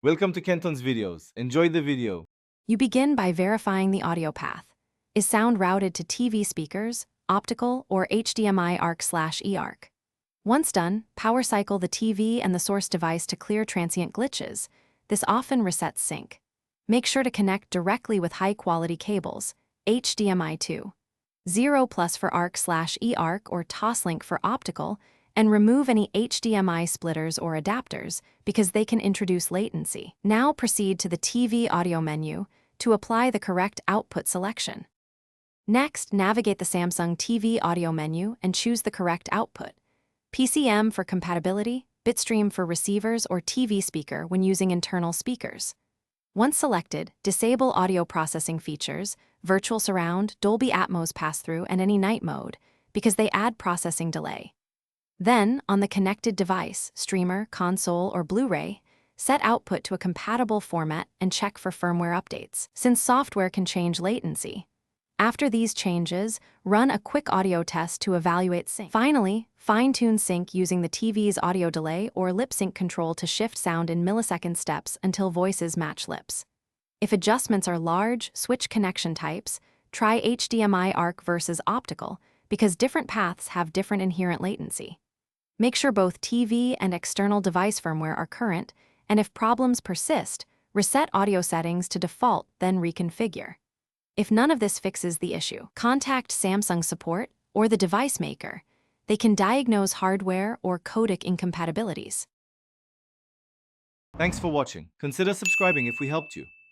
Welcome to Kenton's videos. Enjoy the video. You begin by verifying the audio path. Is sound routed to TV speakers, optical, or HDMI ARC/eARC? Once done, power cycle the TV and the source device to clear transient glitches. This often resets sync. Make sure to connect directly with high-quality cables, HDMI 2. 0+ for ARC/eARC or Toslink for optical, and remove any HDMI splitters or adapters because they can introduce latency. Now proceed to the TV audio menu to apply the correct output selection. Next, navigate the Samsung TV audio menu and choose the correct output. PCM for compatibility, bitstream for receivers or TV speaker when using internal speakers. Once selected, disable audio processing features, virtual surround, Dolby Atmos pass-through, and any night mode because they add processing delay. Then, on the connected device, streamer, console, or Blu-ray, set output to a compatible format and check for firmware updates, since software can change latency. After these changes, run a quick audio test to evaluate sync. Finally, fine-tune sync using the TV's audio delay or lip sync control to shift sound in millisecond steps until voices match lips. If adjustments are large, switch connection types, try HDMI ARC versus optical, because different paths have different inherent latency. Make sure both TV and external device firmware are current, and if problems persist, reset audio settings to default, then reconfigure. If none of this fixes the issue, contact Samsung support or the device maker. They can diagnose hardware or codec incompatibilities. Thanks for watching. Consider subscribing if we helped you.